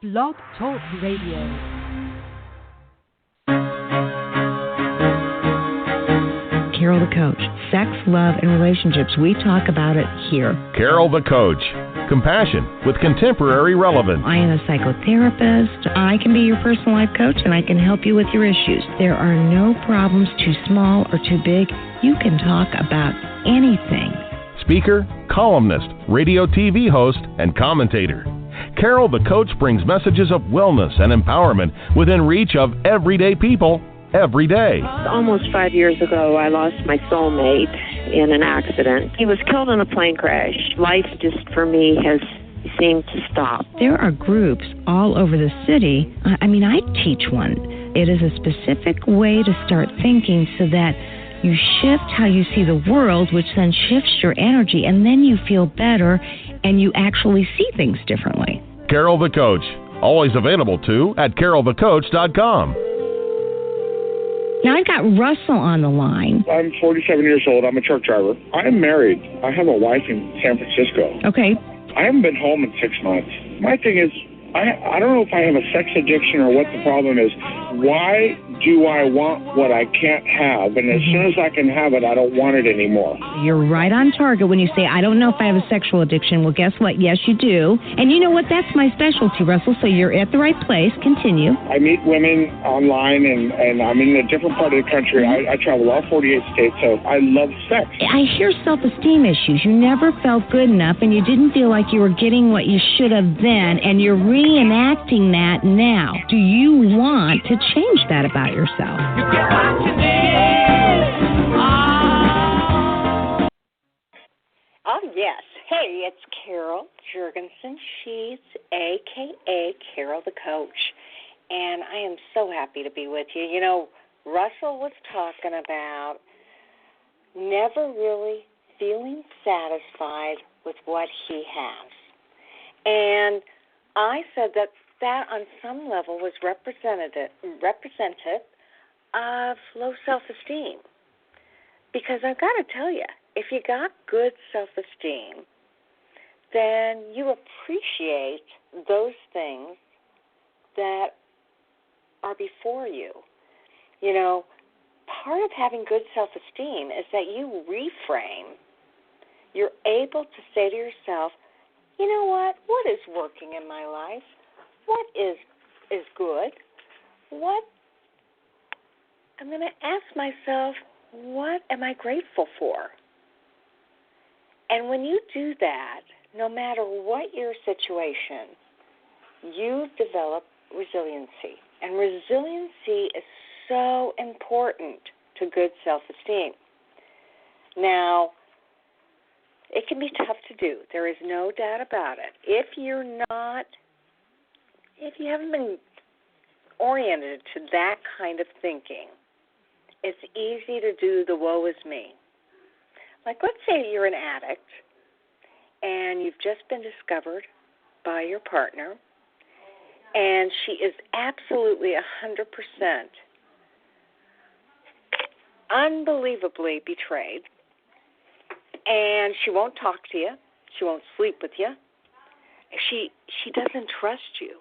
Blog Talk Radio. Carol the Coach. Sex, love, and relationships. We talk about it here. Carol the Coach. Compassion with contemporary relevance. I am a psychotherapist. I can be your personal life coach, and I can help you with your issues. There are no problems too small or too big. You can talk about anything. Speaker, columnist, radio TV host, and commentator. Carol the Coach brings messages of wellness and empowerment within reach of everyday people every day. Almost 5 years ago, I lost my soulmate in an accident. He was killed in a plane crash. Life just, for me, has seemed to stop. There are groups all over the city. I teach one. It is a specific way to start thinking so that you shift how you see the world, which then shifts your energy, and then you feel better and you actually see things differently. Carol the Coach. Always available, too, at carolthecoach.com. Now, I've got Russell on the line. I'm 47 years old. I'm a truck driver. I am married. I have a wife in San Francisco. Okay. I haven't been home in 6 months. My thing is, I don't know if I have a sex addiction or what the problem is. Why do I want what I can't have? And as soon as I can have it, I don't want it anymore. You're right on target when you say, I don't know if I have a sexual addiction. Well, guess what? Yes, you do. And you know what? That's my specialty, Russell, so you're at the right place. Continue. I meet women online, and I'm in a different part of the country. I travel all 48 states, so I love sex. I hear self-esteem issues. You never felt good enough, and you didn't feel like you were getting what you should have then, and you're reenacting that now. Do you want to change that about yourself? You get what you need. Oh, yes. Hey, it's Carol Jurgensen. She's a.k.a. Carol the Coach. And I am so happy to be with you. You know, Russell was talking about never really feeling satisfied with what he has. And I said that on some level was representative of low self-esteem. Because I've got to tell you, if you got good self-esteem, then you appreciate those things that are before you. You know, part of having good self-esteem is that you reframe. You're able to say to yourself, you know what is working in my life? What is good? I'm going to ask myself, what am I grateful for? And when you do that, no matter what your situation, you develop resiliency. And resiliency is so important to good self-esteem. Now, it can be tough to do. There is no doubt about it. If you haven't been oriented to that kind of thinking, it's easy to do the woe is me. Like, let's say you're an addict and you've just been discovered by your partner and she is absolutely 100% unbelievably betrayed, and she won't talk to you, she won't sleep with you, she doesn't trust you.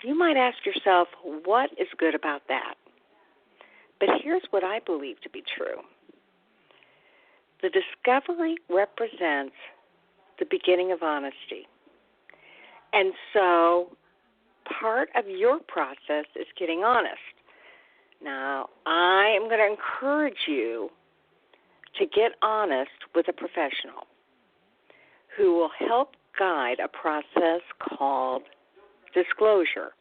You might ask yourself, what is good about that? But here's what I believe to be true. The discovery represents the beginning of honesty. And so part of your process is getting honest. Now, I am going to encourage you to get honest with a professional who will help guide a process called disclosure.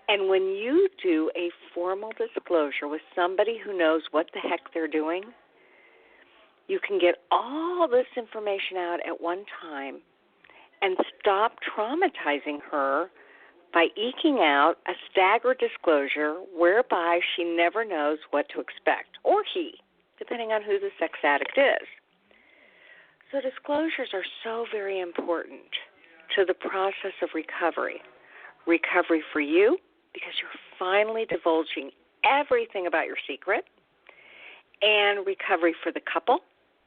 And when you do a formal disclosure with somebody who knows what the heck they're doing, you can get all this information out at one time and stop traumatizing her by eking out a staggered disclosure whereby she never knows what to expect, or he, depending on who the sex addict is. So disclosures are so very important to the process of recovery. Recovery for you, because you're finally divulging everything about your secret, and recovery for the couple,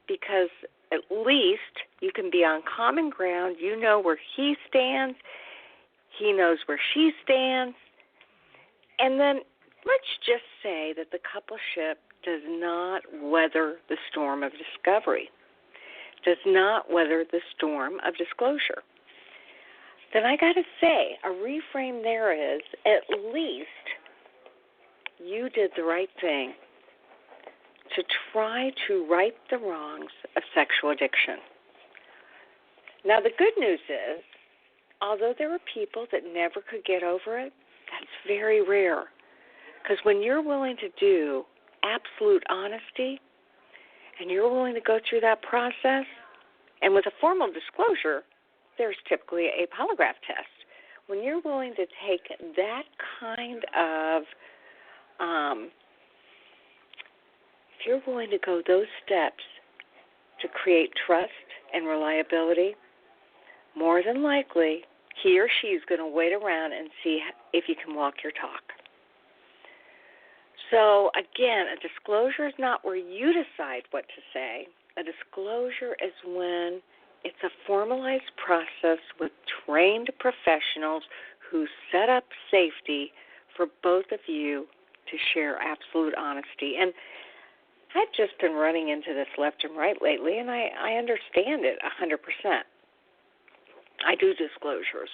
because at least you can be on common ground. You know where he stands. He knows where she stands. And then let's just say that the coupleship does not weather the storm of discovery, does not weather the storm of disclosure. Then I got to say, a reframe there is, at least you did the right thing to try to right the wrongs of sexual addiction. Now, the good news is, although there are people that never could get over it, that's very rare. Because when you're willing to do absolute honesty and you're willing to go through that process, and with a formal disclosure, there's typically a polygraph test. When you're willing to take that kind of, if you're willing to go those steps to create trust and reliability, more than likely, he or she is going to wait around and see if you can walk your talk. So, again, a disclosure is not where you decide what to say. A disclosure is when it's a formalized process with trained professionals who set up safety for both of you to share absolute honesty. And I've just been running into this left and right lately, and I understand it 100%. I do disclosures.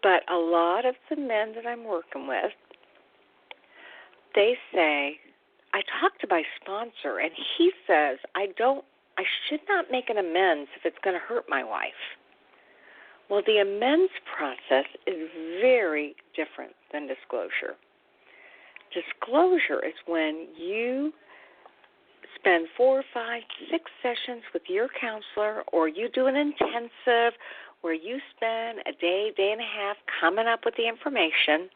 But a lot of the men that I'm working with, they say, I talked to my sponsor, and he says, I should not make an amends if it's going to hurt my wife. Well, the amends process is very different than disclosure. Disclosure is when you spend 4, 5, 6 sessions with your counselor, or you do an intensive where you spend a day, day and a half coming up with the information,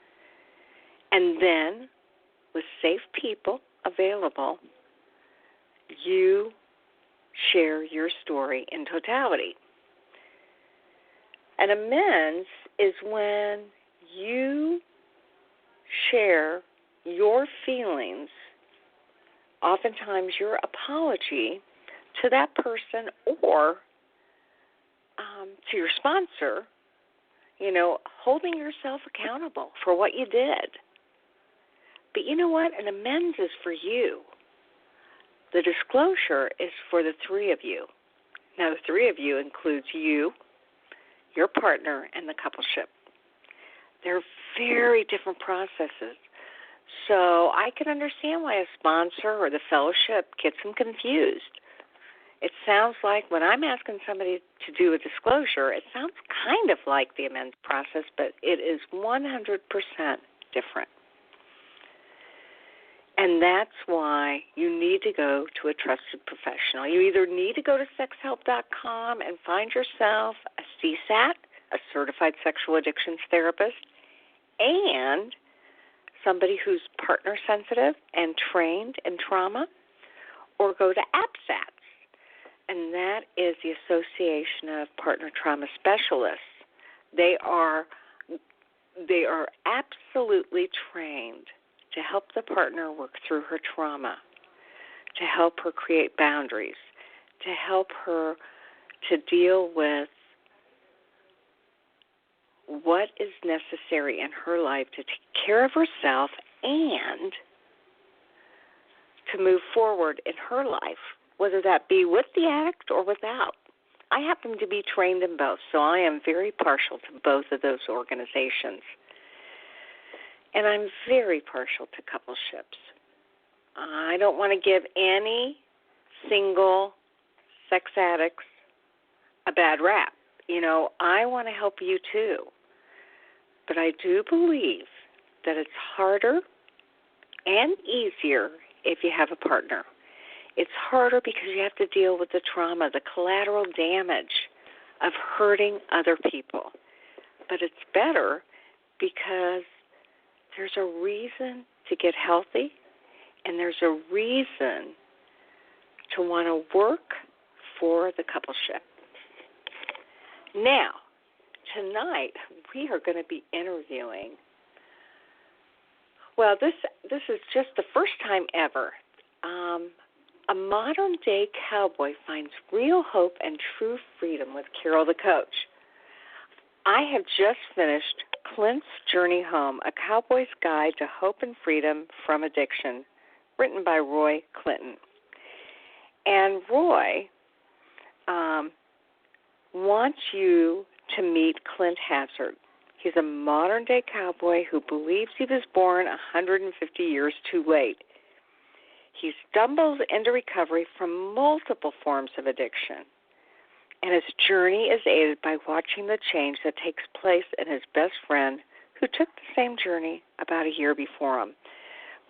and then with safe people available, you share your story in totality. An amends is when you share your feelings, oftentimes your apology, to that person or to your sponsor, holding yourself accountable for what you did. But you know what? An amends is for you. The disclosure is for the three of you. Now, the three of you includes you, your partner, and the coupleship. They're very different processes. So I can understand why a sponsor or the fellowship gets them confused. It sounds like when I'm asking somebody to do a disclosure, it sounds kind of like the amends process, but it is 100% different. And that's why you need to go to a trusted professional. You either need to go to sexhelp.com and find yourself a CSAT, a certified sexual addictions therapist, and somebody who's partner sensitive and trained in trauma, or go to APSATS, and that is the Association of Partner Trauma Specialists. They are absolutely trained to help the partner work through her trauma, to help her create boundaries, to help her to deal with what is necessary in her life to take care of herself and to move forward in her life, whether that be with the addict or without. I happen to be trained in both, so I am very partial to both of those organizations. And I'm very partial to coupleships. I don't want to give any single sex addicts a bad rap. I want to help you too. But I do believe that it's harder and easier if you have a partner. It's harder because you have to deal with the trauma, the collateral damage of hurting other people. But it's better because there's a reason to get healthy, and there's a reason to want to work for the coupleship. Now, tonight we are going to be interviewing, this is just the first time ever. A modern-day cowboy finds real hope and true freedom with Carol the Coach. I have just finished Clint's Journey Home, A Cowboy's Guide to Hope and Freedom from Addiction, written by Roy Clinton. And Roy wants you to meet Clint Hazard. He's a modern-day cowboy who believes he was born 150 years too late. He stumbles into recovery from multiple forms of addiction, and his journey is aided by watching the change that takes place in his best friend, who took the same journey about a year before him.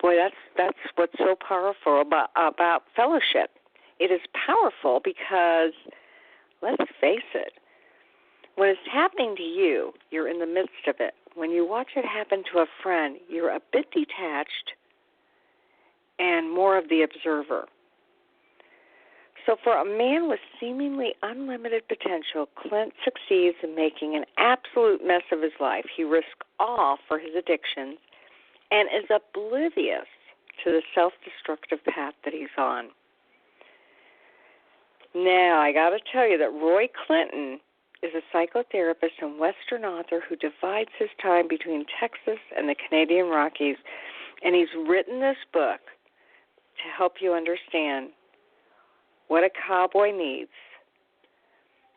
Boy, that's what's so powerful about fellowship. It is powerful because, let's face it, when it's happening to you, you're in the midst of it. When you watch it happen to a friend, you're a bit detached and more of the observer. So for a man with seemingly unlimited potential, Clint succeeds in making an absolute mess of his life. He risks all for his addictions and is oblivious to the self-destructive path that he's on. Now, I got to tell you that Roy Clinton is a psychotherapist and Western author who divides his time between Texas and the Canadian Rockies, and he's written this book to help you understand what a cowboy needs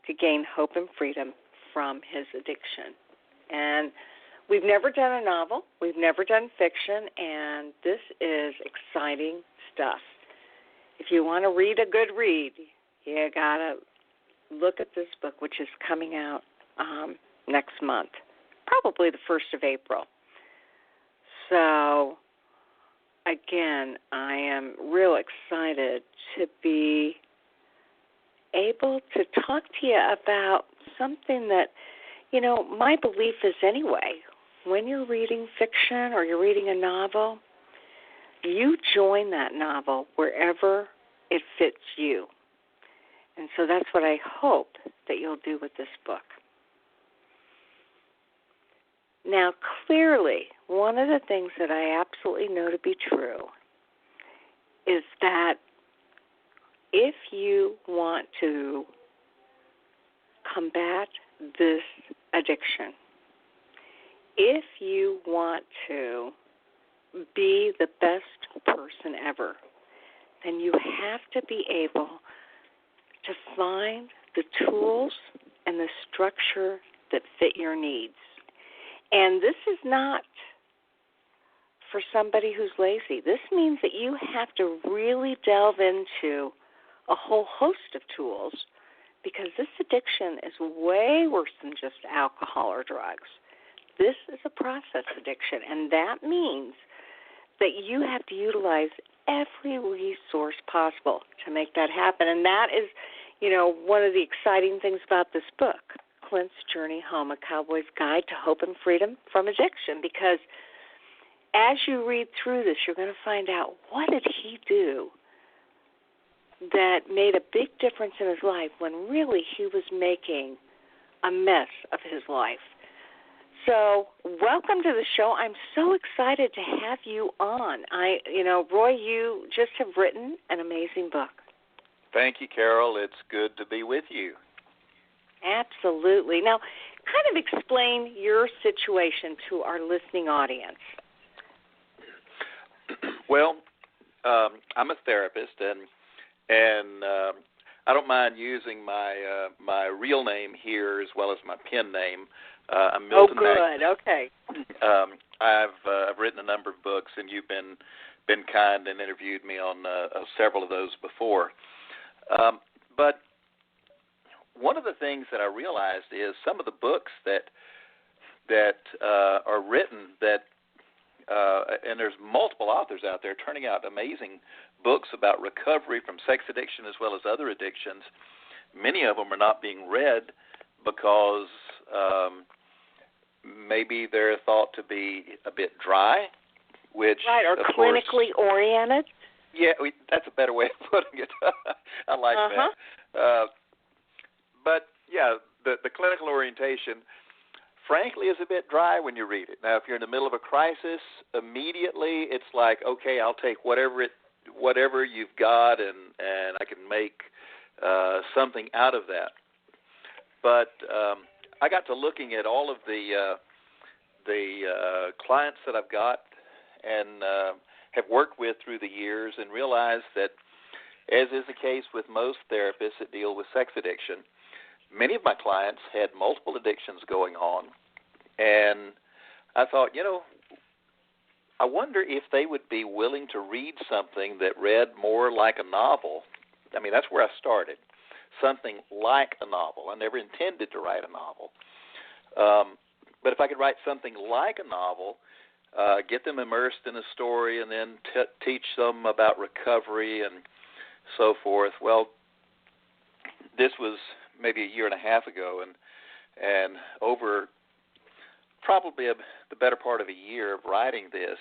to gain hope and freedom from his addiction. And we've never done a novel, we've never done fiction, and this is exciting stuff. If you want to read a good read, you got to look at this book, which is coming out next month, probably the 1st of April. So, again, I am real excited to be able to talk to you about something that, you know, my belief is anyway, when you're reading fiction or you're reading a novel, you join that novel wherever it fits you. And so that's what I hope that you'll do with this book. Now, clearly, one of the things that I absolutely know to be true is that if you want to combat this addiction, if you want to be the best person ever, then you have to be able to find the tools and the structure that fit your needs. And this is not for somebody who's lazy. This means that you have to really delve into a whole host of tools, because this addiction is way worse than just alcohol or drugs. This is a process addiction, and that means that you have to utilize every resource possible to make that happen. And that is, you know, one of the exciting things about this book, Clint's Journey Home, A Cowboy's Guide to Hope and Freedom from Addiction, because as you read through this, you're going to find out, what did he do that made a big difference in his life when really he was making a mess of his life. So welcome to the show. I'm so excited to have you on. Roy, you just have written an amazing book. Thank you, Carol. It's good to be with you. Absolutely. Now, kind of explain your situation to our listening audience. Well, I'm a therapist, and I don't mind using my real name here as well as my pen name. I'm Milton Magness. Oh, good. Okay. I've written a number of books, and you've been kind and interviewed me on several of those before. But one of the things that I realized is some of the books that are written and there's multiple authors out there turning out amazing books about recovery from sex addiction as well as other addictions. Many of them are not being read because maybe they're thought to be a bit dry, which right, or clinically oriented. Yeah, that's a better way of putting it. I like that. But yeah, the clinical orientation, frankly, is a bit dry when you read it. Now, if you're in the middle of a crisis, immediately it's like, okay, I'll take whatever you've got, and I can make something out of that. But I got to looking at all of the the clients that I've got and have worked with through the years, and realized that, as is the case with most therapists that deal with sex addiction, many of my clients had multiple addictions going on. And I thought, I wonder if they would be willing to read something that read more like a novel. I mean, that's where I started, something like a novel. I never intended to write a novel. But if I could write something like a novel, get them immersed in a story, and then teach them about recovery and so forth. Well, this was maybe a year and a half ago, and over probably the better part of a year of writing this,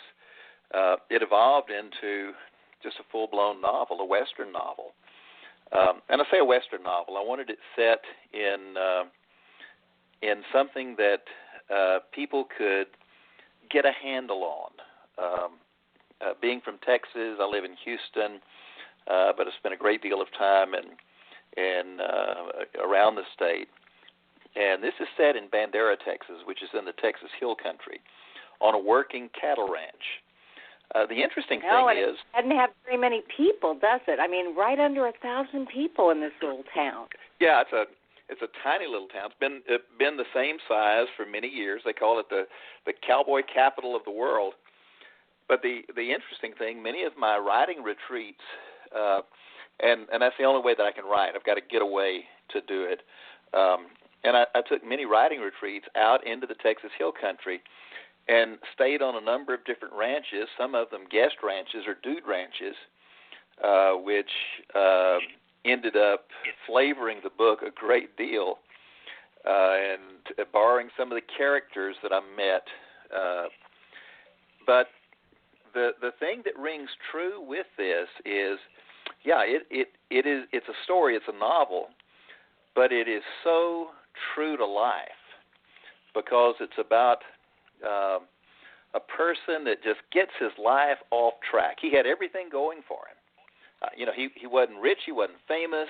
it evolved into just a full-blown novel, a Western novel. And I say a Western novel. I wanted it set in something that people could get a handle on. Being from Texas, I live in Houston, but I spent a great deal of time in around the state. And this is set in Bandera, Texas, which is in the Texas Hill Country, on a working cattle ranch. The interesting thing is, it doesn't have very many people, does it? I mean, right under 1,000 people in this little town. Yeah, it's a tiny little town. It's been the same size for many years. They call it the Cowboy capital of the world. But the interesting thing, many of my writing retreats, and that's the only way that I can write. I've got to get away to do it. And I took many writing retreats out into the Texas Hill Country and stayed on a number of different ranches, some of them guest ranches or dude ranches, which ended up flavoring the book a great deal and borrowing some of the characters that I met. But the thing that rings true with this is, it's a story, it's a novel, but it is so true to life because it's about a person that just gets his life off track. He had everything going for him. He wasn't rich, he wasn't famous,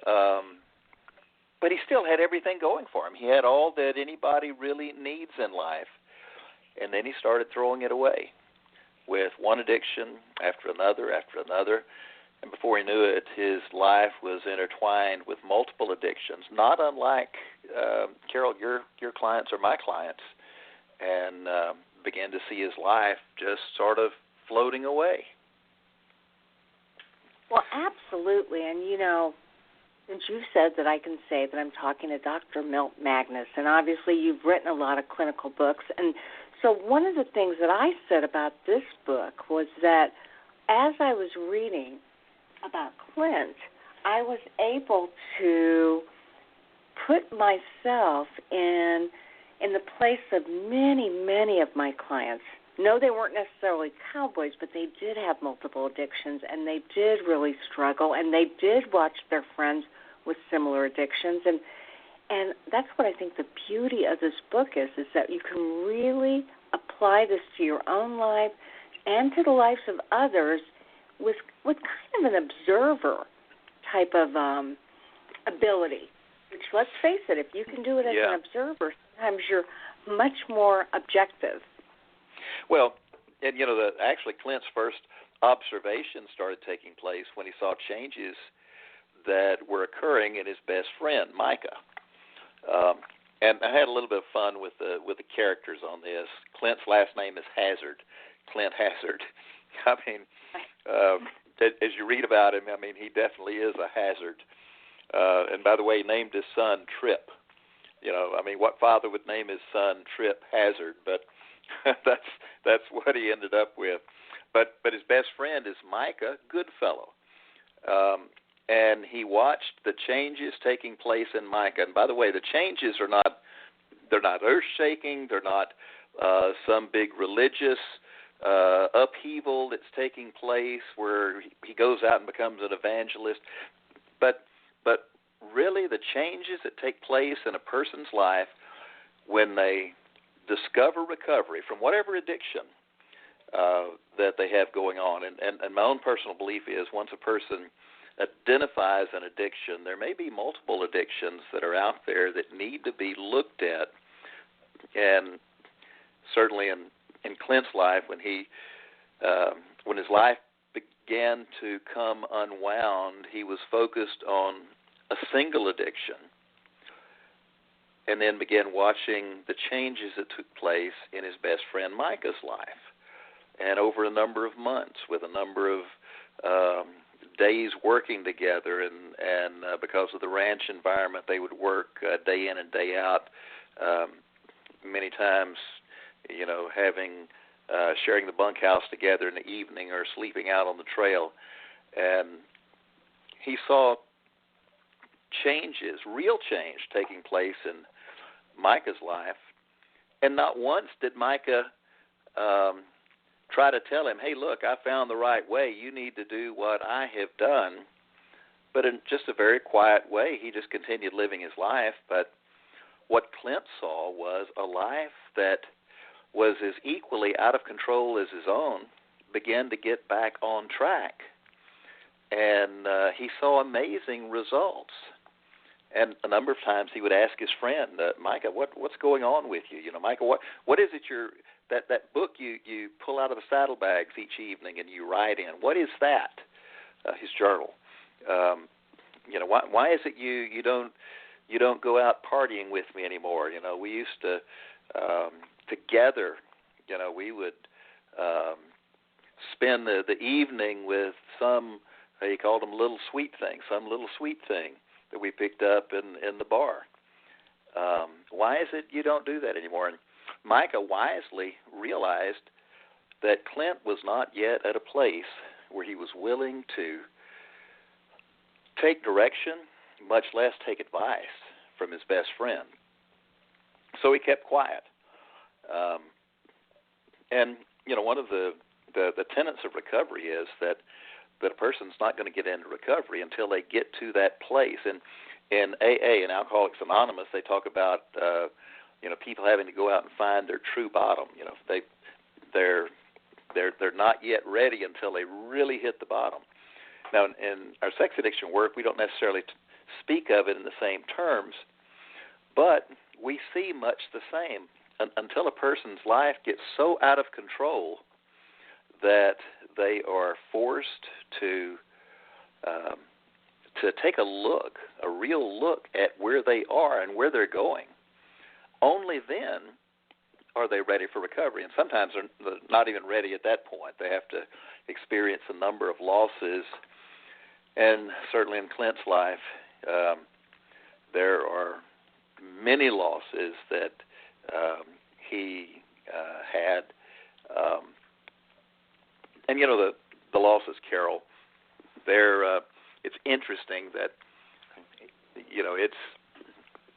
but he still had everything going for him. He had all that anybody really needs in life, and then he started throwing it away with one addiction after another, and before he knew it, his life was intertwined with multiple addictions, not unlike, Carol, your clients or my clients, and began to see his life just sort of floating away. Well, absolutely. And, since you said that, I can say that I'm talking to Dr. Milton Magness, and obviously you've written a lot of clinical books. And so one of the things that I said about this book was that as I was reading about Clint, I was able to put myself in the place of many of my clients. No, they weren't necessarily cowboys, but they did have multiple addictions, and they did really struggle, and they did watch their friends with similar addictions. And that's what I think the beauty of this book is that you can really apply this to your own life and to the lives of others with kind of an observer type of ability, which, let's face it, if you can do it as an observer, sometimes you're much more objective. Well, and actually Clint's first observation started taking place when he saw changes that were occurring in his best friend, Micah. And I had a little bit of fun with the characters on this. Clint's last name is Hazard, Clint Hazard. I mean, as you read about him, I mean, he definitely is a hazard. And by the way, he named his son Trip. What father would name his son Trip Hazard? But that's what he ended up with. But his best friend is Micah Goodfellow. And he watched the changes taking place in Micah. And by the way, the changes they're not earth-shaking. They're not some big religious upheaval that's taking place where he goes out and becomes an evangelist. But really the changes that take place in a person's life when they discover recovery from whatever addiction that they have going on. And my own personal belief is once a person identifies an addiction, there may be multiple addictions that are out there that need to be looked at and certainly in Clint's life, when his life began to come unwound, he was focused on a single addiction, and then began watching the changes that took place in his best friend Micah's life. And over a number of months, with a number of days working together, and because of the ranch environment, they would work day in and day out, many times, sharing the bunkhouse together in the evening or sleeping out on the trail. And he saw changes, real change, taking place in Micah's life. And not once did Micah try to tell him, hey, look, I found the right way. You need to do what I have done. But in just a very quiet way, he just continued living his life. But what Clint saw was a life that was as equally out of control as his own began to get back on track. And he saw amazing results. And a number of times he would ask his friend, Micah, what's going on with you? Micah, what is it that book you pull out of the saddlebags each evening and you write in? What is that? His journal. Why is it you don't go out partying with me anymore? We used to together. We would spend the evening with some, he called them little sweet thing that we picked up in the bar. Why is it you don't do that anymore? And Micah wisely realized that Clint was not yet at a place where he was willing to take direction, much less take advice from his best friend. So he kept quiet. And one of the tenets of recovery is that a person's not going to get into recovery until they get to that place. And in AA, in Alcoholics Anonymous, they talk about people having to go out and find their true bottom. They're not yet ready until they really hit the bottom. Now, in our sex addiction work, we don't necessarily speak of it in the same terms, but we see much the same. Until a person's life gets so out of control that they are forced to take a real look at where they are and where they're going. Only then are they ready for recovery. And sometimes they're not even ready at that point. They have to experience a number of losses. And certainly in Clint's life, there are many losses that he had. And the losses, Carol, it's interesting that it's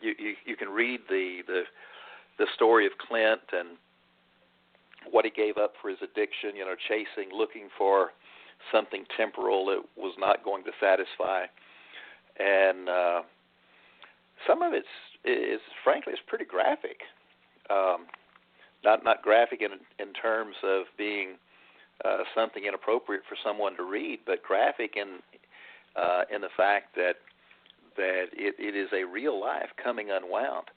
you can read the story of Clint and what he gave up for his addiction, chasing, looking for something temporal that was not going to satisfy. And some of it's frankly pretty graphic. Not graphic in terms of being something inappropriate for someone to read, but graphic in the fact that it is a real life coming unwound.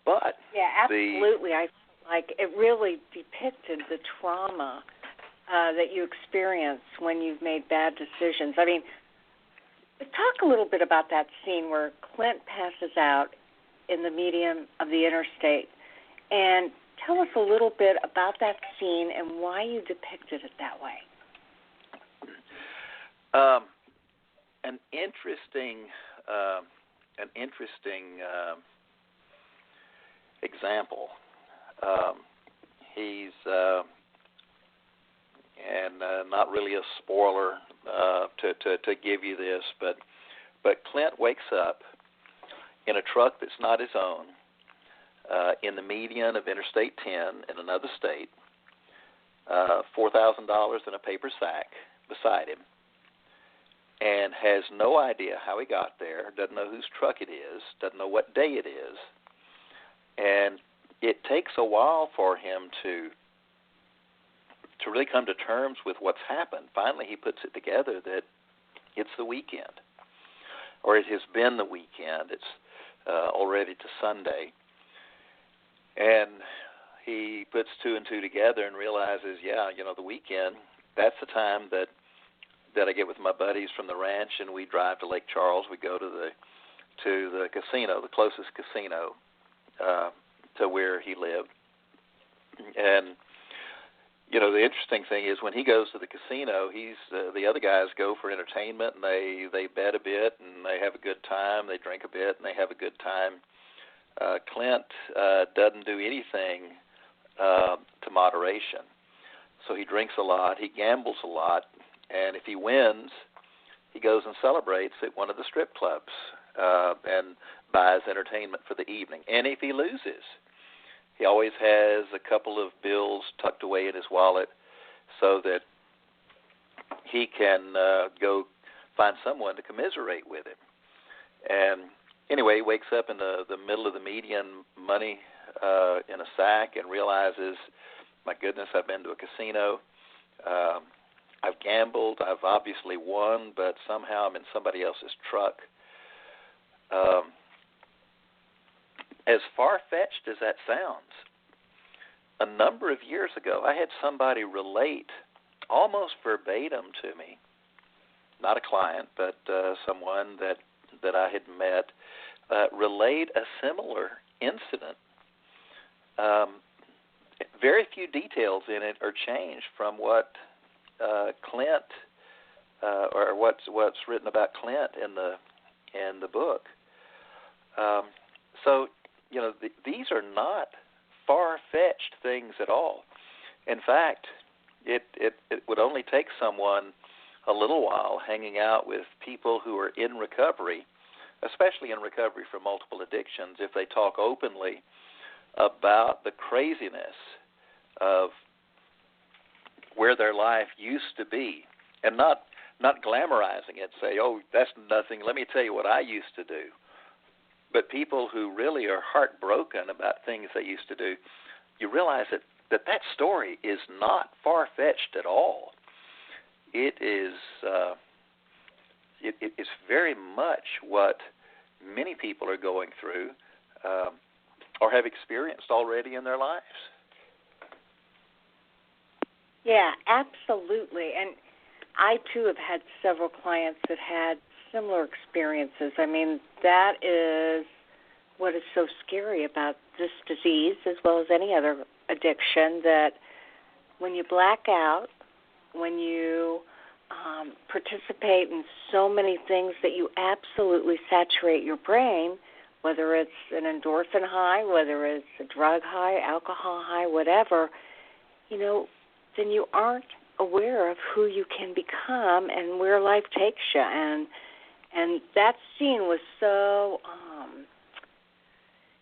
But yeah, absolutely. I feel like it really depicted the trauma that you experience when you've made bad decisions. I mean, talk a little bit about that scene where Clint passes out in the median of the interstate, and tell us a little bit about that scene and why you depicted it that way. An interesting example. He's and not really a spoiler to give you this, but Clint wakes up in a truck that's not his own, in the median of Interstate 10 in another state, $4,000 in a paper sack beside him, and has no idea how he got there, doesn't know whose truck it is, doesn't know what day it is, and it takes a while for him to really come to terms with what's happened. Finally, he puts it together that it's the weekend, or it has been the weekend. It's already to Sunday. And he puts two and two together and realizes, the weekend, that's the time that I get with my buddies from the ranch, and we drive to Lake Charles. We go to the casino, the closest casino to where he lived. And the interesting thing is when he goes to the casino, the other guys go for entertainment, and they bet a bit, and they have a good time. They drink a bit, and they have a good time. Clint doesn't do anything to moderation. So he drinks a lot, he gambles a lot, and if he wins, he goes and celebrates at one of the strip clubs and buys entertainment for the evening. And if he loses, he always has a couple of bills tucked away in his wallet so that he can go find someone to commiserate with him. And anyway, he wakes up in the middle of the median, money in a sack, and realizes, my goodness, I've been to a casino. I've gambled. I've obviously won, but somehow I'm in somebody else's truck. As far-fetched as that sounds, a number of years ago, I had somebody relate almost verbatim to me, not a client, but someone that I had met, relate a similar incident. Very few details in it are changed from what Clint or what's written about Clint in the book. So these are not far-fetched things at all. In fact, it would only take someone a little while hanging out with people who are in recovery, especially in recovery from multiple addictions, if they talk openly about the craziness of where their life used to be, and not glamorizing it, say, oh, that's nothing, let me tell you what I used to do. But people who really are heartbroken about things they used to do, you realize that story is not far-fetched at all. It is it is very much what many people are going through or have experienced already in their lives. Yeah, absolutely. And I, too, have had several clients that had similar experiences. I mean, that is what is so scary about this disease, as well as any other addiction, that when you black out, when you participate in so many things that you absolutely saturate your brain, whether it's an endorphin high, whether it's a drug high, alcohol high, whatever, then you aren't aware of who you can become and where life takes you. And that scene was so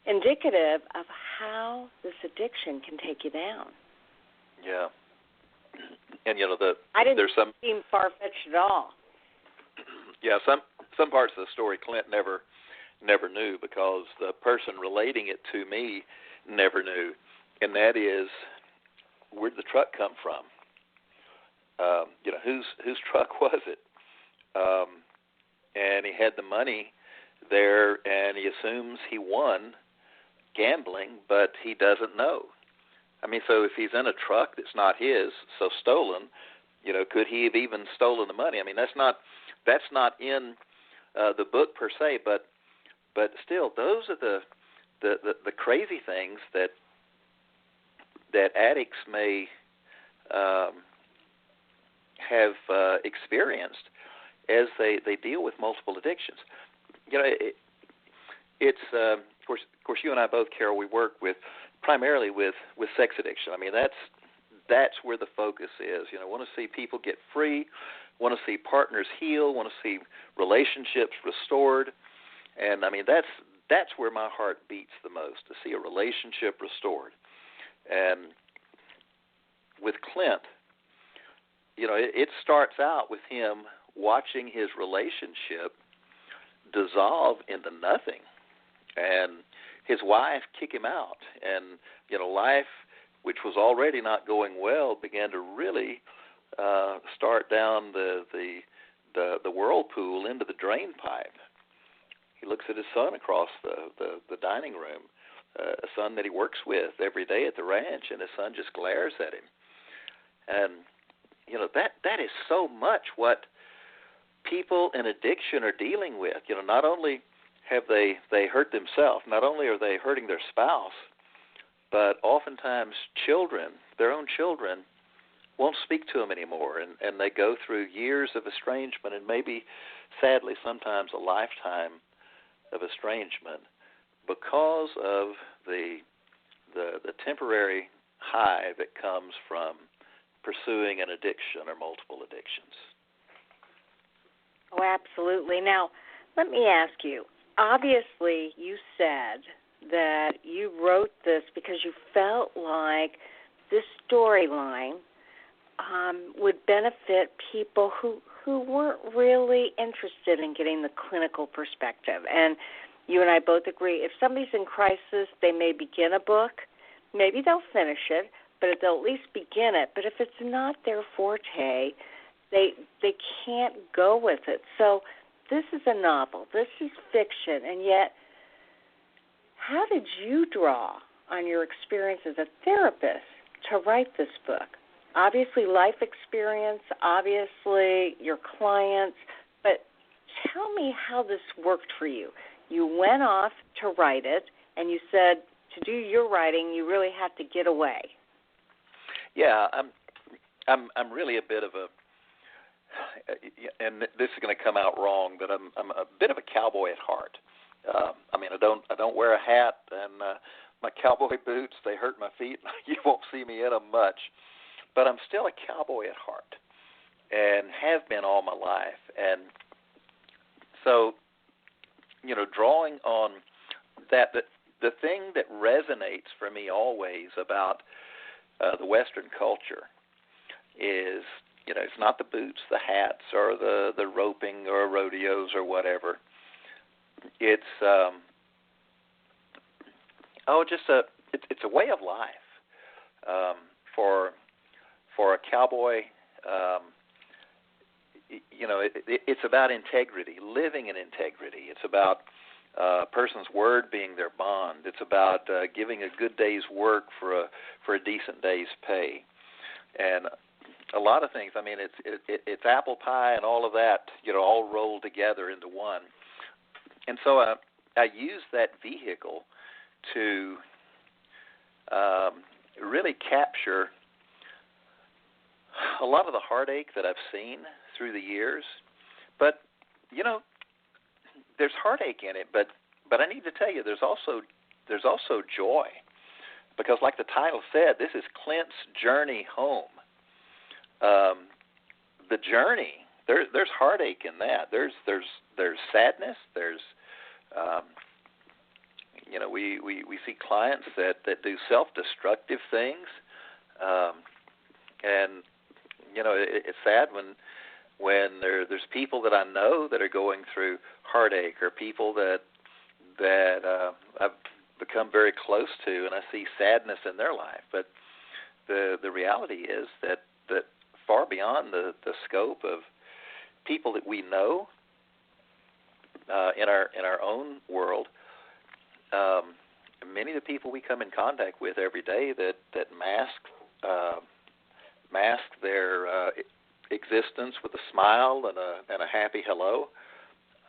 indicative of how this addiction can take you down. Yeah. And I didn't there's some seem far-fetched at all. Yeah, some parts of the story Clint never knew, because the person relating it to me never knew, and that is, where'd the truck come from? Whose truck was it? And he had the money there, and he assumes he won gambling, but he doesn't know. I mean, so if he's in a truck that's not his, so stolen, could he have even stolen the money? I mean, that's not in the book per se, but still, those are the crazy things that addicts may have experienced as they deal with multiple addictions. It's of course you and I both, Carol, we work primarily with sex addiction. I mean, that's where the focus is. Want to see people get free, want to see partners heal, want to see relationships restored, and I mean that's where my heart beats the most, to see a relationship restored. And with Clint, it starts out with him watching his relationship dissolve into nothing, and his wife kick him out, and life, which was already not going well, began to really start down the whirlpool into the drain pipe. He looks at his son across the dining room, a son that he works with every day at the ranch, and his son just glares at him. And that is so much what people in addiction are dealing with. Not only have they hurt themselves, not only are they hurting their spouse, but oftentimes children, their own children, won't speak to them anymore, and they go through years of estrangement, and maybe, sadly, sometimes a lifetime of estrangement because of the temporary high that comes from pursuing an addiction or multiple addictions. Oh, absolutely. Now, let me ask you, obviously you said that you wrote this because you felt like this storyline would benefit people who weren't really interested in getting the clinical perspective. And you and I both agree, if somebody's in crisis, they may begin a book. Maybe they'll finish it, but they'll at least begin it. But if it's not their forte, they can't go with it. So this is a novel. This is fiction. And yet, how did you draw on your experience as a therapist to write this book? Obviously, life experience, obviously, your clients, but tell me how this worked for you. You went off to write it, and you said to do your writing, you really had to get away. Yeah, I'm really a bit of a, and this is going to come out wrong, but I'm a bit of a cowboy at heart. I don't wear a hat, and my cowboy boots, they hurt my feet. You won't see me in them much. But I'm still a cowboy at heart and have been all my life. And so, drawing on that, the thing that resonates for me always about the Western culture is, it's not the boots, the hats, or the roping or rodeos or whatever. It's it's a way of life for a cowboy. It's about integrity, living in integrity. It's about a person's word being their bond. It's about giving a good day's work for a decent day's pay, and a lot of things. It's apple pie and all of that, all rolled together into one. And so I use that vehicle to really capture a lot of the heartache that I've seen through the years. But, there's heartache in it, but I need to tell you, there's also joy. Because like the title said, this is Clint's journey home. The journey, there's heartache in that. There's sadness. There's we see clients that do self-destructive things, and it's sad when there's people that I know that are going through heartache, or people that I've become very close to, and I see sadness in their life. But the reality is that far beyond the scope of people that we know in our own world, many of the people we come in contact with every day that mask their existence with a smile and a happy hello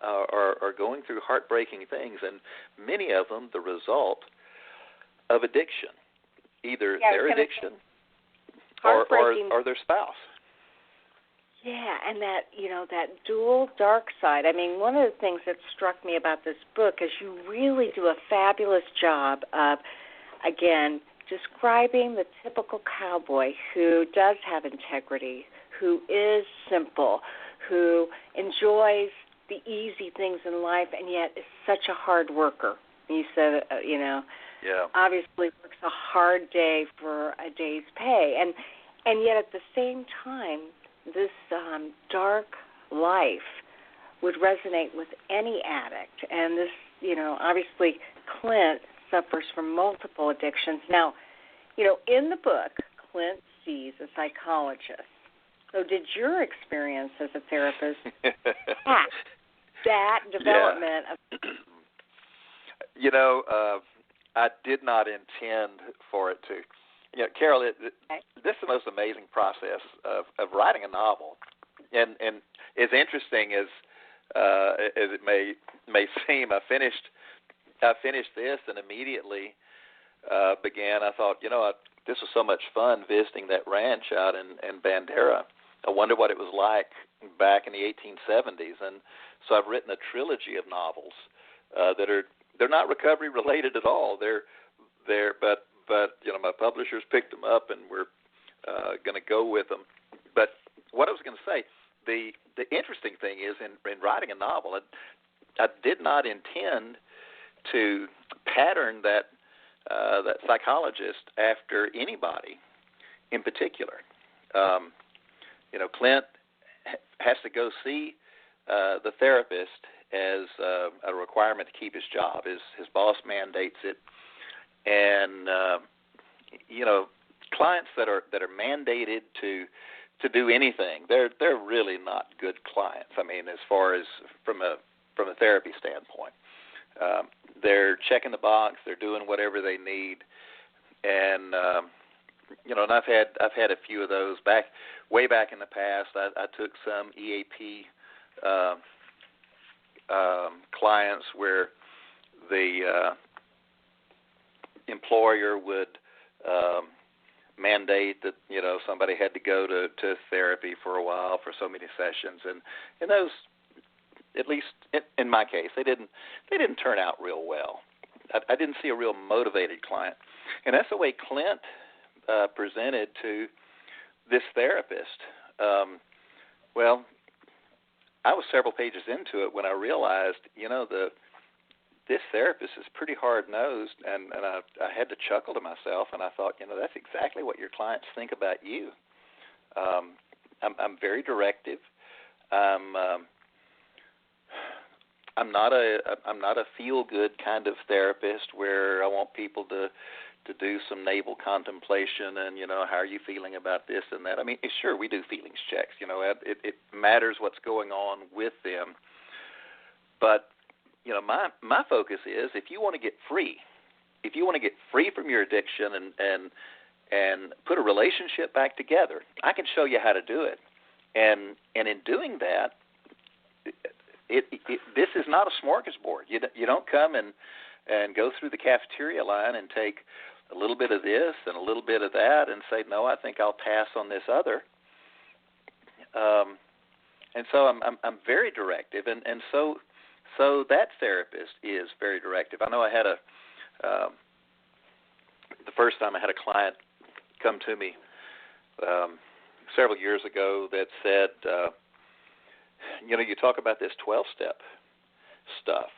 are going through heartbreaking things, and many of them the result of addiction, either their addiction or their spouse. Yeah, and that dual dark side. One of the things that struck me about this book is you really do a fabulous job of, again, describing the typical cowboy who does have integrity, who is simple, who enjoys the easy things in life, and yet is such a hard worker. You said, obviously works a hard day for a day's pay, and yet at the same time, this dark life would resonate with any addict. And this, obviously Clint suffers from multiple addictions. Now, in the book, Clint sees a psychologist. So did your experience as a therapist that development of... I did not intend for it to. You know, Carol, this is the most amazing process of writing a novel, and as interesting as it may seem, I finished this and immediately began. I thought, this was so much fun visiting that ranch out in Bandera. I wonder what it was like back in the 1870s, and so I've written a trilogy of novels they're not recovery related at all. But my publishers picked them up, and we're going to go with them. But what I was going to say, the interesting thing is in writing a novel, I did not intend to pattern that psychologist after anybody in particular. Clint has to go see the therapist as a requirement to keep his job. His boss mandates it, and clients that are mandated to do anything, they're really not good clients. I mean, as far as from a therapy standpoint, they're checking the box, they're doing whatever they need, and and I've had a few of those way back in the past. I took some EAP clients where the employer would mandate that somebody had to go to therapy for a while for so many sessions, and those, at least in my case, they didn't turn out real well. I didn't see a real motivated client, and that's the way Clint presented to this therapist. Well, I was several pages into it when I realized, this therapist is pretty hard-nosed, and I had to chuckle to myself, and I thought, that's exactly what your clients think about you. I'm very directive. I'm not a feel-good kind of therapist where I want people to do some navel contemplation and, how are you feeling about this and that. I mean, sure, we do feelings checks. It matters what's going on with them. But, my focus is if you want to get free from your addiction and put a relationship back together, I can show you how to do it. And in doing that, this is not a smorgasbord. You don't come and go through the cafeteria line and take a little bit of this and a little bit of that and say, no, I think I'll pass on this other. And so I'm very directive, and so that therapist is very directive. I know I had the first time I had a client come to me several years ago that said, you talk about this 12-step stuff,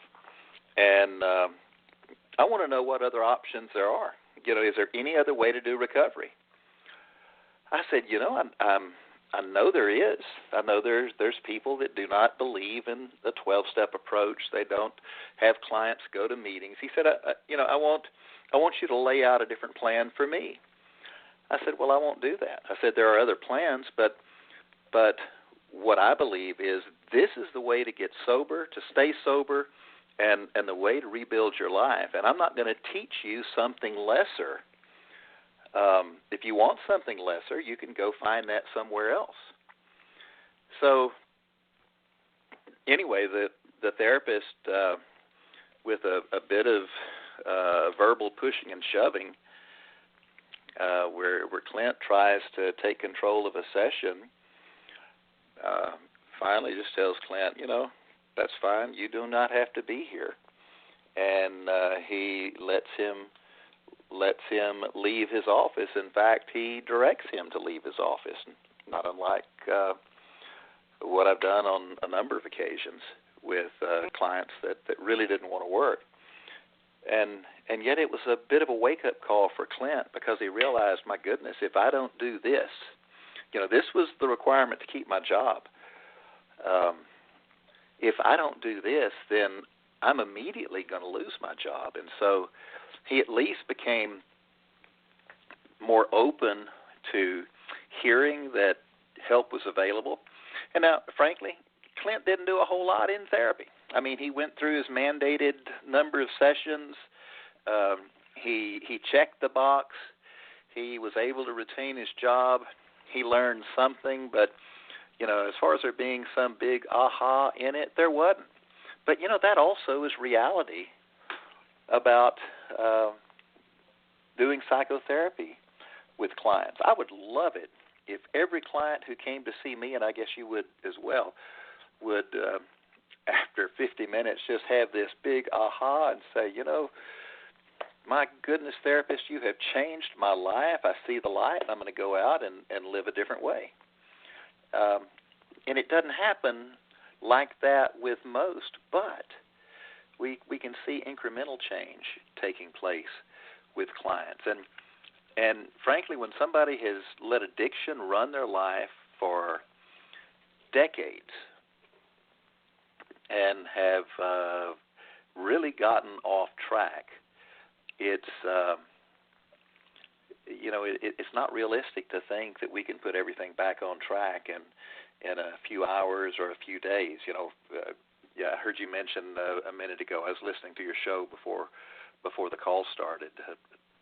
and I want to know what other options there are. Is there any other way to do recovery? I said, I know there is. I know there's people that do not believe in the 12-step approach. They don't have clients go to meetings. He said, I want you to lay out a different plan for me. I said, well, I won't do that. I said, there are other plans, but what I believe is this is the way to get sober, to stay sober, and the way to rebuild your life. And I'm not going to teach you something lesser. If you want something lesser, you can go find that somewhere else. So anyway, the therapist, with a bit of verbal pushing and shoving, where Clint tries to take control of a session, finally just tells Clint, that's fine. You do not have to be here. And he lets him leave his office. In fact, he directs him to leave his office, not unlike what I've done on a number of occasions with clients that really didn't want to work. And yet it was a bit of a wake-up call for Clint, because he realized, my goodness, if I don't do this, this was the requirement to keep my job. If I don't do this, then I'm immediately going to lose my job. And so he at least became more open to hearing that help was available. And now, frankly, Clint didn't do a whole lot in therapy. I mean, he went through his mandated number of sessions. he checked the box. He was able to retain his job. He learned something, but, as far as there being some big aha in it, there wasn't. But, that also is reality about doing psychotherapy with clients. I would love it if every client who came to see me, and I guess you would as well, would, after 50 minutes, just have this big aha and say, my goodness, therapist, you have changed my life. I see the light. I'm going to go out and live a different way. And it doesn't happen like that with most, but we can see incremental change taking place with clients. And frankly, when somebody has let addiction run their life for decades and have really gotten off track, it's it's not realistic to think that we can put everything back on track in a few hours or a few days. I heard you mention a minute ago. I was listening to your show before the call started.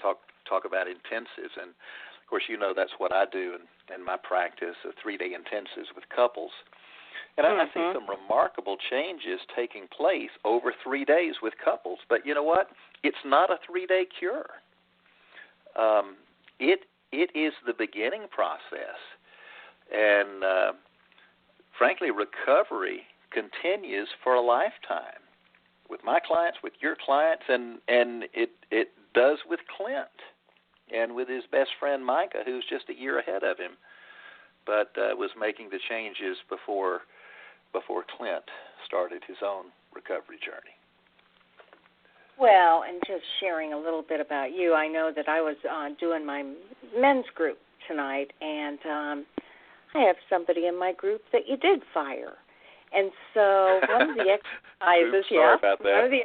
Talk about intensives, and of course that's what I do in my practice, 3-day intensives with couples. And I see some remarkable changes taking place over 3 days with couples. But you know what? It's not a 3-day cure. It is the beginning process. And frankly, recovery continues for a lifetime with my clients, with your clients, and it does with Clint and with his best friend Micah, who's just a year ahead of him, but was making the changes before Clint started his own recovery journey. Well, and just sharing a little bit about you, I know that I was doing my men's group tonight, and I have somebody in my group that you did fire. And so one of the exercises, Oops, sorry about that.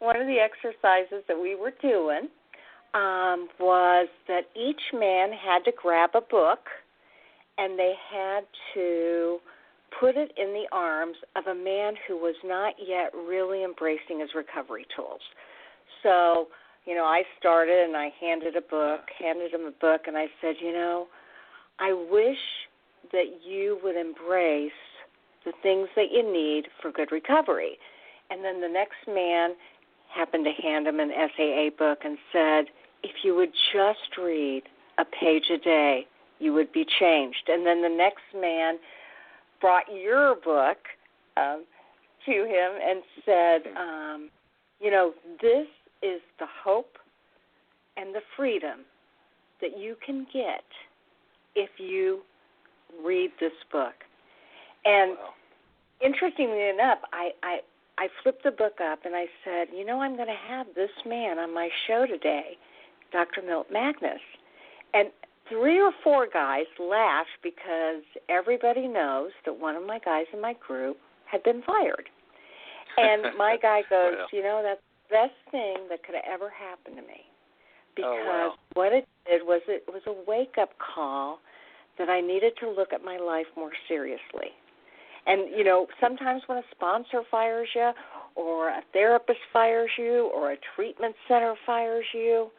One of the exercises that we were doing was that each man had to grab a book, and they had to put it in the arms of a man who was not yet really embracing his recovery tools. So, I started and I handed him a book, and I said, I wish that you would embrace the things that you need for good recovery. And then the next man happened to hand him an SAA book and said, if you would just read a page a day, you would be changed. And then the next man brought your book to him and said, this is the hope and the freedom that you can get if you read this book. And interestingly enough, I flipped the book up and I said, I'm going to have this man on my show today, Dr. Milton Magness. And 3 or 4 guys laughed because everybody knows that one of my guys in my group had been fired. And my guy goes, that's the best thing that could have ever happened to me. Because what it did was it was a wake-up call that I needed to look at my life more seriously. And, sometimes when a sponsor fires you or a therapist fires you or a treatment center fires you,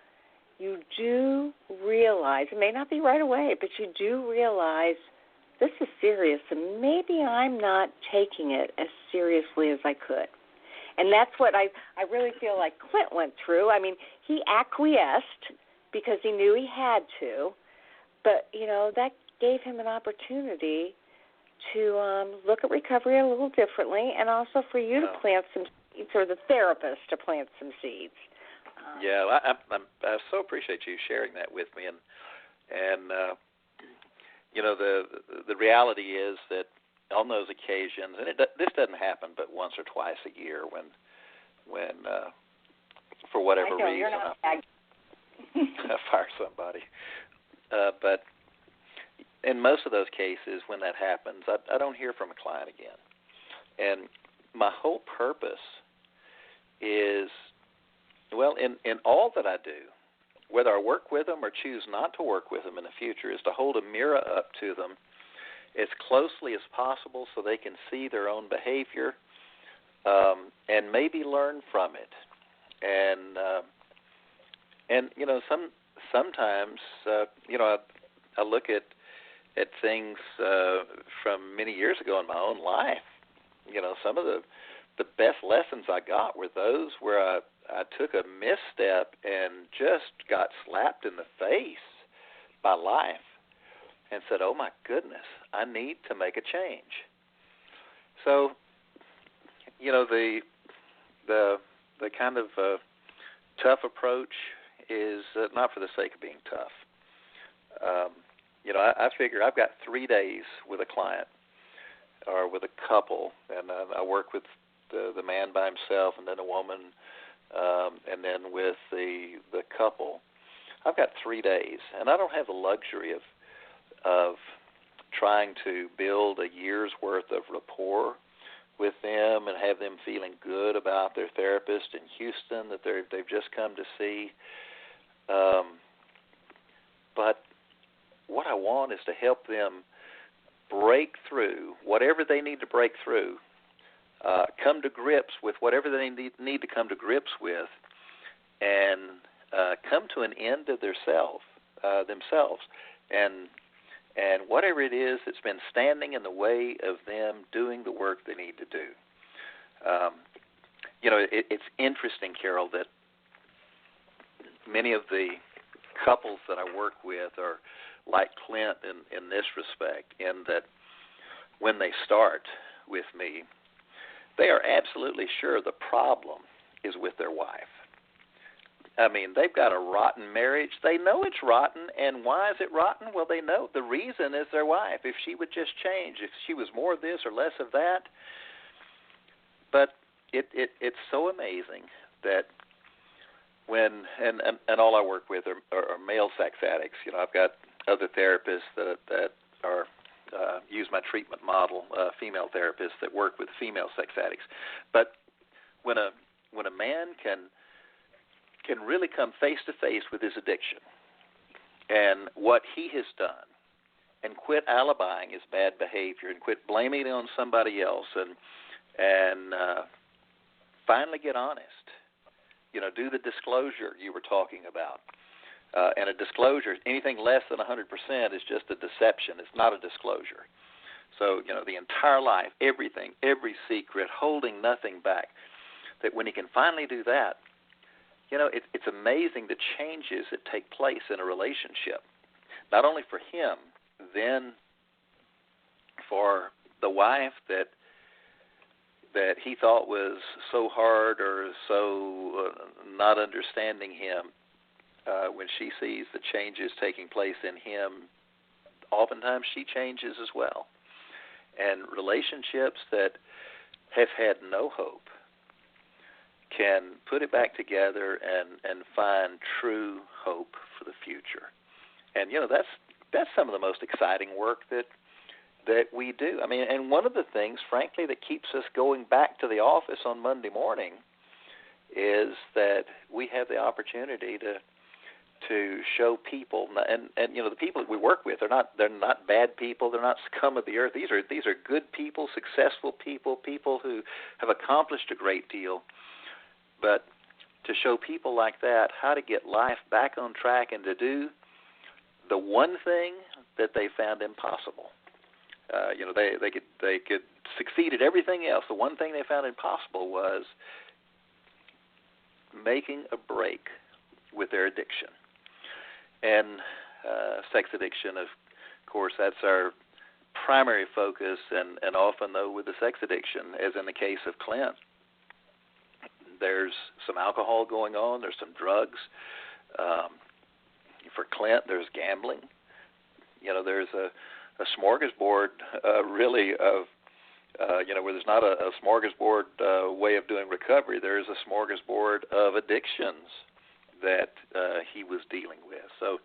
you do realize, it may not be right away, but you do realize this is serious and maybe I'm not taking it as seriously as I could. And that's what I really feel like Clint went through. I mean, he acquiesced because he knew he had to, but, that gave him an opportunity to look at recovery a little differently and also for you to plant some seeds, or the therapist to plant some seeds. I so appreciate you sharing that with me, and the reality is that on those occasions, and this doesn't happen but once or twice a year when for whatever reason I fire somebody, but in most of those cases when that happens, I don't hear from a client again, and my whole purpose is, in all that I do, whether I work with them or choose not to work with them in the future, is to hold a mirror up to them as closely as possible so they can see their own behavior and maybe learn from it. And And sometimes I look at things from many years ago in my own life. Some of the best lessons I got were those where I took a misstep and just got slapped in the face by life and said, "Oh my goodness, I need to make a change." So, the kind of tough approach is not for the sake of being tough. I figure I've got 3 days with a client or with a couple, and I work with the man by himself and then a woman, and then with the couple. I've got 3 days, and I don't have the luxury of trying to build a year's worth of rapport with them and have them feeling good about their therapist in Houston that they've just come to see. But what I want is to help them break through whatever they need to break through, come to grips with whatever they need to come to grips with, and come to an end of themselves, and whatever it is that's been standing in the way of them doing the work they need to do. It's interesting, Carol, that many of the couples that I work with are like Clint in this respect, in that when they start with me, they are absolutely sure the problem is with their wife. I mean, they've got a rotten marriage. They know it's rotten, and why is it rotten? Well, they know the reason is their wife. If she would just change, if she was more of this or less of that. But it's so amazing that when, and all I work with are male sex addicts. I've got other therapists that are use my treatment model, female therapists that work with female sex addicts. But when a man can really come face to face with his addiction and what he has done, and quit alibying his bad behavior and quit blaming it on somebody else, and finally get honest. Do the disclosure you were talking about. And a disclosure, anything less than 100% is just a deception. It's not a disclosure. So, the entire life, everything, every secret, holding nothing back, that when he can finally do that, it's amazing the changes that take place in a relationship, not only for him, then for the wife that he thought was so hard or so not understanding him. When she sees the changes taking place in him, oftentimes she changes as well. And relationships that have had no hope can put it back together and find true hope for the future. And that's some of the most exciting work that we do. I mean, and one of the things, frankly, that keeps us going back to the office on Monday morning is that we have the opportunity to show people, and the people that we work with they're not bad people, they're not scum of the earth. These are good people, successful people who have accomplished a great deal. But to show people like that how to get life back on track and to do the one thing that they found impossible. They could succeed at everything else. The one thing they found impossible was making a break with their addiction. And sex addiction, of course, that's our primary focus, and often, though, with the sex addiction, as in the case of Clint, there's some alcohol going on, there's some drugs. For Clint, there's gambling. There's a smorgasbord, really, of, where there's not a smorgasbord way of doing recovery. There is a smorgasbord of addictions that he was dealing with. So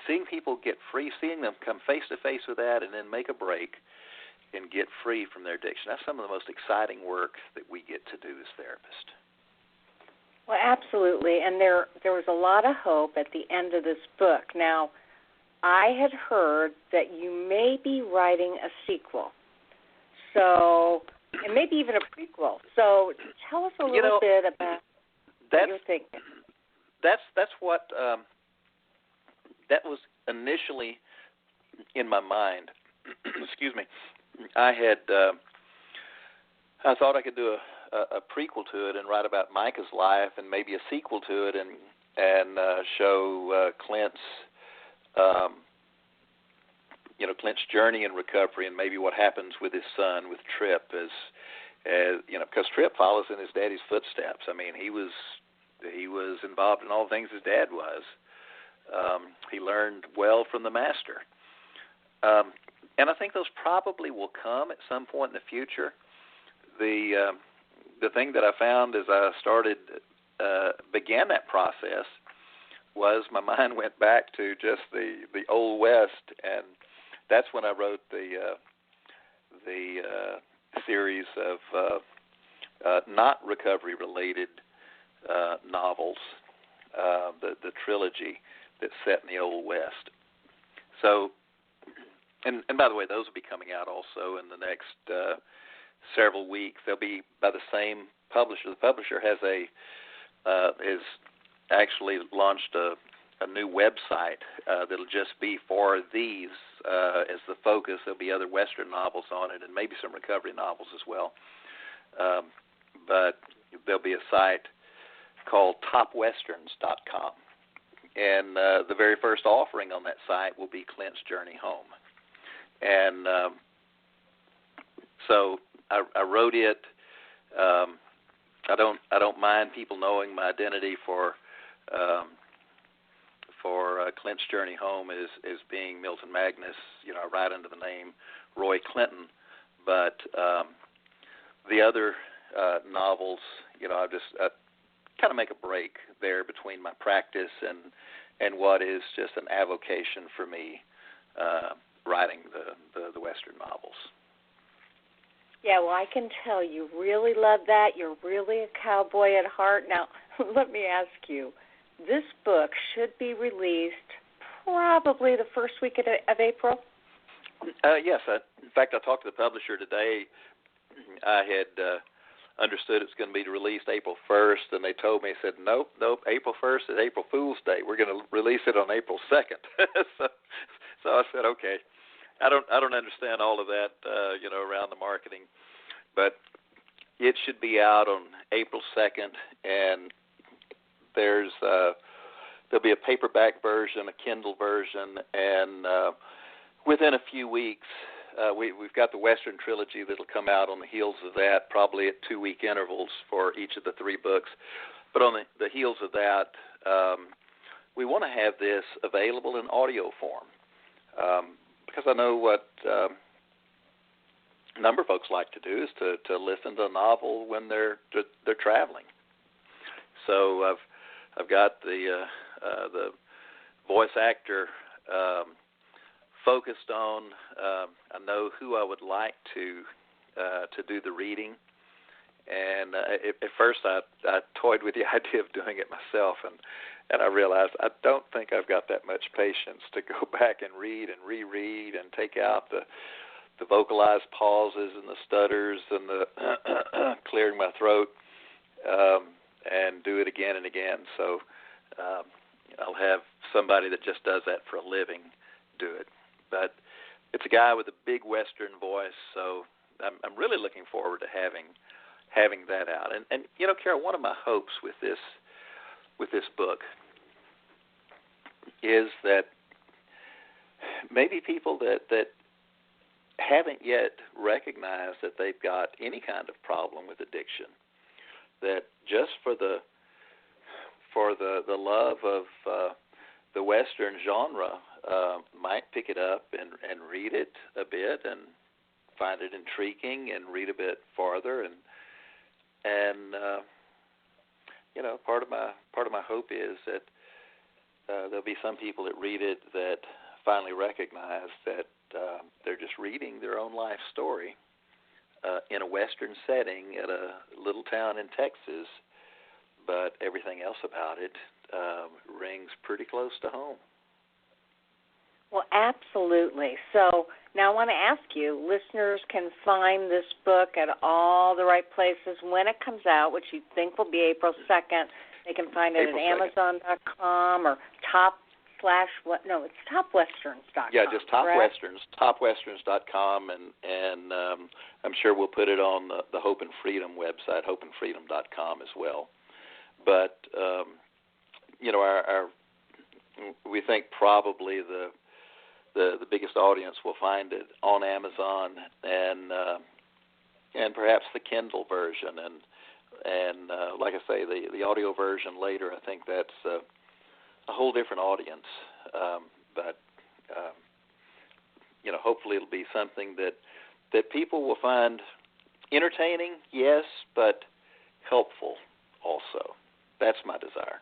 seeing people get free, seeing them come face-to-face with that and then make a break and get free from their addiction, that's some of the most exciting work that we get to do as therapists. Well, absolutely, and there was a lot of hope at the end of this book. Now, I had heard that you may be writing a sequel, and maybe even a prequel. So tell us a little bit about what you're thinking. that's what that was initially in my mind. Excuse me. I thought I could do a prequel to it and write about Micah's life, and maybe a sequel to it, and show Clint's Clint's journey in recovery, and maybe what happens with his son, with Tripp, as because Tripp follows in his daddy's footsteps. I mean, he was involved in all the things his dad was. He learned well from the master. And I think those probably will come at some point in the future. The thing that I found as I began that process was my mind went back to just the Old West, and that's when I wrote the series of not recovery-related novels, the trilogy that's set in the Old West. So, and by the way, those will be coming out also in the next several weeks. They'll be by the same publisher. The publisher has has actually launched a new website that'll just be for these as the focus. There'll be other Western novels on it, and maybe some recovery novels as well. But there'll be a site called topwesterns.com. And the very first offering on that site will be Clint's Journey Home. And so I wrote it. I don't mind people knowing my identity for Clint's Journey Home is being Milton Magness. I write under the name Roy Clinton. But the other novels, I kind of make a break there between my practice and what is just an avocation for me, writing the Western novels. Yeah, well, I can tell you really love that. You're really a cowboy at heart. Now, let me ask you, this book should be released probably the first week of April? Yes. In fact, I talked to the publisher today. I had understood it's going to be released April 1st, and they told me, said, nope, April 1st is April Fool's Day. We're going to release it on April 2nd. so I said, okay. I don't understand all of that, around the marketing, but it should be out on April 2nd, and there'll be a paperback version, a Kindle version, and within a few weeks, we've got the Western trilogy that'll come out on the heels of that, probably at 2-week intervals for each of the 3 books. But on the heels of that, we want to have this available in audio form. Because I know what a number of folks like to do is to listen to a novel when they're traveling. So I've got the voice actor focused on. I know who I would like to do the reading, and at first I toyed with the idea of doing it myself, and I realized I don't think I've got that much patience to go back and read and reread and take out the vocalized pauses and the stutters and the clearing my throat, and do it again and again. So I'll have somebody that just does that for a living do it. But it's a guy with a big Western voice, so I'm really looking forward to having that out. And Carol, one of my hopes with this book is that maybe people that haven't yet recognized that they've got any kind of problem with addiction, that just for the love of the Western genre, might pick it up and read it a bit and find it intriguing and read a bit farther and part of my hope is that there'll be some people that read it that finally recognize that they're just reading their own life story in a Western setting at a little town in Texas, but everything else about it rings pretty close to home. Well, absolutely. So now I want to ask you, listeners can find this book at all the right places when it comes out, which you think will be April 2nd. They can find it April at 2nd. Amazon.com or it's topwesterns.com. Yeah, just topwesterns.com, and I'm sure we'll put it on the Hope and Freedom website, hopeandfreedom.com as well. But we think probably the biggest audience will find it on Amazon and perhaps the Kindle version, and like I say, the audio version later. I think that's a whole different audience, but hopefully it'll be something that people will find entertaining, yes, but helpful also. That's my desire.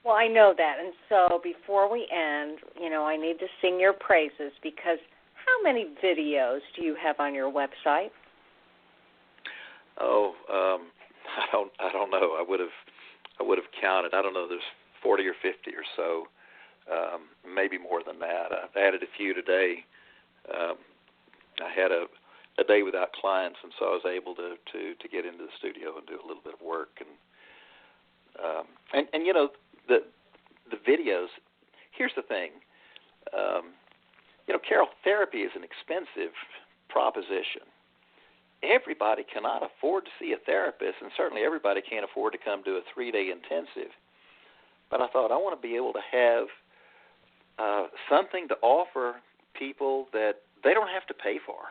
Well, I know that, and so before we end, I need to sing your praises, because how many videos do you have on your website? Oh, I don't know. I would have counted. I don't know. There's 40 or 50 or so, maybe more than that. I added a few today. I had a day without clients, and so I was able to get into the studio and do a little bit of work, and the videos. Here's the thing, Carol, therapy is an expensive proposition. Everybody cannot afford to see a therapist, and certainly everybody can't afford to come to a 3-day intensive. But I thought I want to be able to have something to offer people that they don't have to pay for,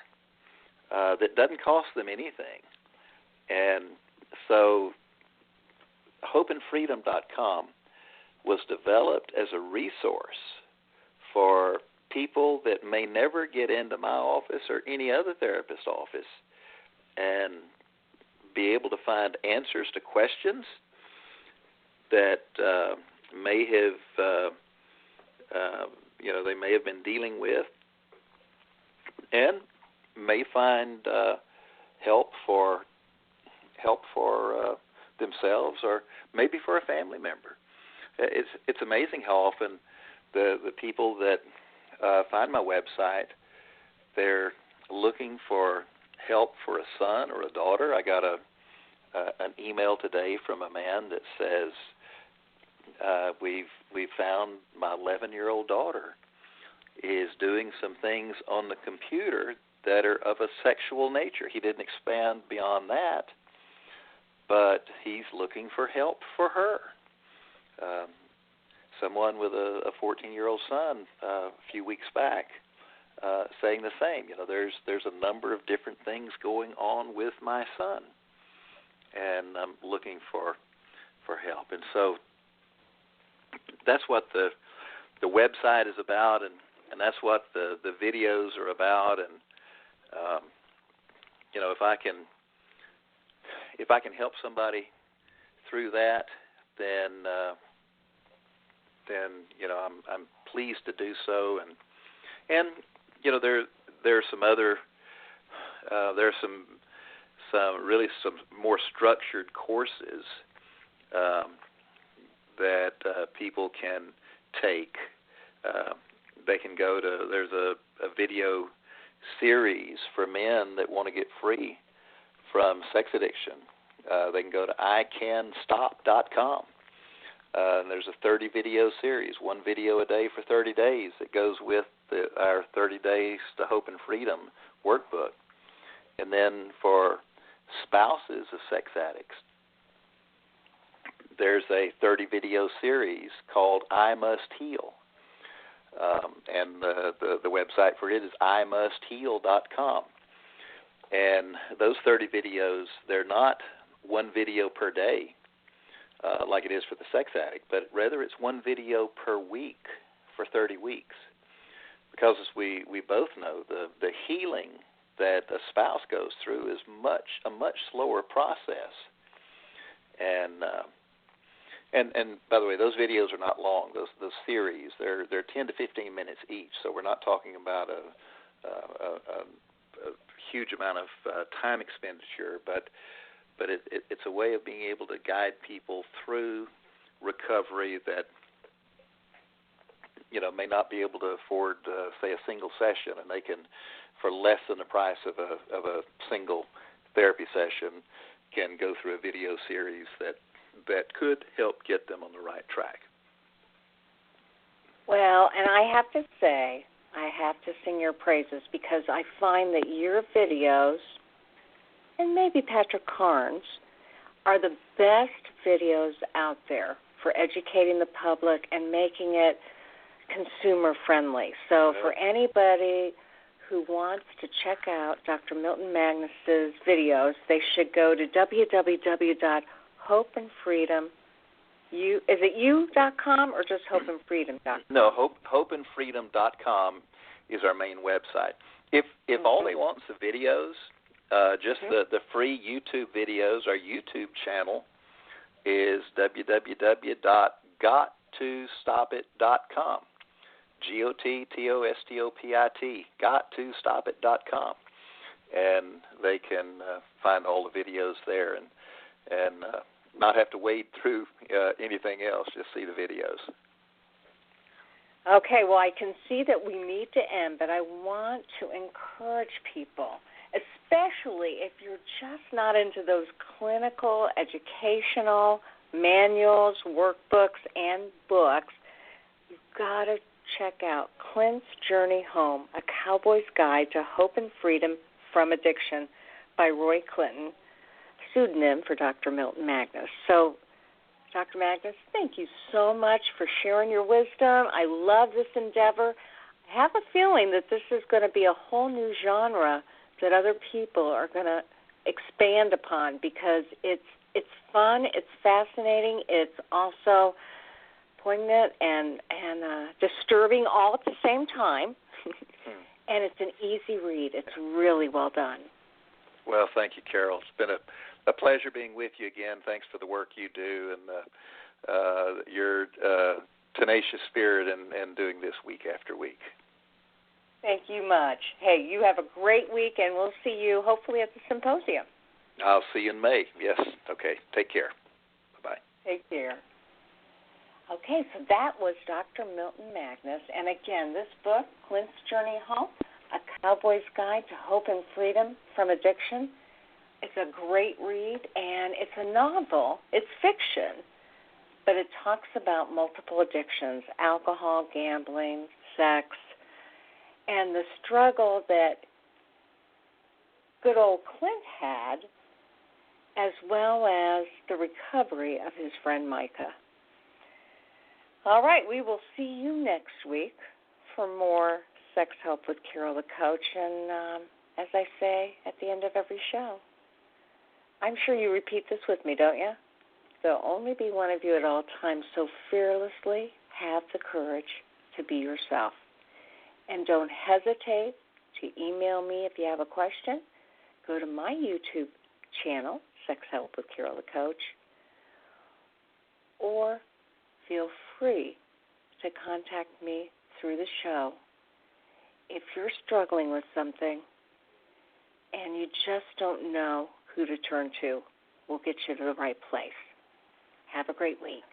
that doesn't cost them anything. And so hopeandfreedom.com was developed as a resource for people that may never get into my office or any other therapist's office and be able to find answers to questions that may have, they may have been dealing with, and may find help for themselves, or maybe for a family member. It's amazing how often the people that find my website, they're looking for help for a son or a daughter. I got an email today from a man that says, we've found my 11-year-old daughter is doing some things on the computer that are of a sexual nature. He didn't expand beyond that, but he's looking for help for her. Someone with a 14-year-old son a few weeks back saying the same. There's a number of different things going on with my son, and I'm looking for help. And so that's what the website is about, and that's what the videos are about. And if I can help somebody through that, then I'm pleased to do so. And there are some other there's some more structured courses that people can take. They can go to, there's a video series for men that want to get free from sex addiction. They can go to icanstop.com. And there's a 30 video series, one video a day for 30 days that goes with our 30 Days to Hope and Freedom workbook. And then for spouses of sex addicts, there's a 30 video series called I Must Heal. And the website for it is imustheal.com. And those 30 videos, they're not one video per day like it is for the sex addict, but rather it's one video per week for 30 weeks. Because as we both know, the healing that a spouse goes through is a much slower process. And by the way, those videos are not long. Those series, they're 10 to 15 minutes each. So we're not talking about a huge amount of time expenditure, but it's a way of being able to guide people through recovery that may not be able to afford, say, a single session, and they can, for less than the price of a single therapy session, can go through a video series that that could help get them on the right track. Well, and I have to say, I have to sing your praises because I find that your videos, and maybe Patrick Carnes, are the best videos out there for educating the public and making it consumer friendly. So for anybody who wants to check out Dr. Milton Magness's videos, they should go to www.hopeandfreedom. Is it you.com or just hopeandfreedom.com? No, hopeandfreedom.com is our main website. If all they want is the videos, just the free YouTube videos, our YouTube channel is www.gottostopit.com. GOTTOSTOPIT, gottostopit.com. And they can find all the videos there and not have to wade through anything else, just see the videos. Okay, well, I can see that we need to end, but I want to encourage people, especially if you're just not into those clinical, educational manuals, workbooks, and books, you've got to check out Clint's Journey Home, A Cowboy's Guide to Hope and Freedom from Addiction by Roy Clinton, pseudonym for Dr. Milton Magness. So, Dr. Magness, thank you so much for sharing your wisdom. I love this endeavor. I have a feeling that this is going to be a whole new genre that other people are going to expand upon because it's fun, it's fascinating, it's also poignant and disturbing all at the same time, and it's an easy read. It's really well done. Well, thank you, Carol. It's been a pleasure being with you again. Thanks for the work you do and your tenacious spirit in doing this week after week. Thank you much. Hey, you have a great week, and we'll see you hopefully at the symposium. I'll see you in May. Yes. Okay. Take care. Bye-bye. Take care. Okay, so that was Dr. Milton Magness. And again, this book, Clint's Journey Home, A Cowboy's Guide to Hope and Freedom from Addiction, it's a great read, and it's a novel. It's fiction, but it talks about multiple addictions, alcohol, gambling, sex, and the struggle that good old Clint had, as well as the recovery of his friend Micah. All right, we will see you next week for more Sex Help with Carol the Coach. And as I say at the end of every show, I'm sure you repeat this with me, don't you? There'll only be one of you at all times, so fearlessly have the courage to be yourself. And don't hesitate to email me if you have a question. Go to my YouTube channel, Sex Help with Carol the Coach, or feel free to contact me through the show if you're struggling with something and you just don't know who to turn to. We'll get you to the right place. Have a great week.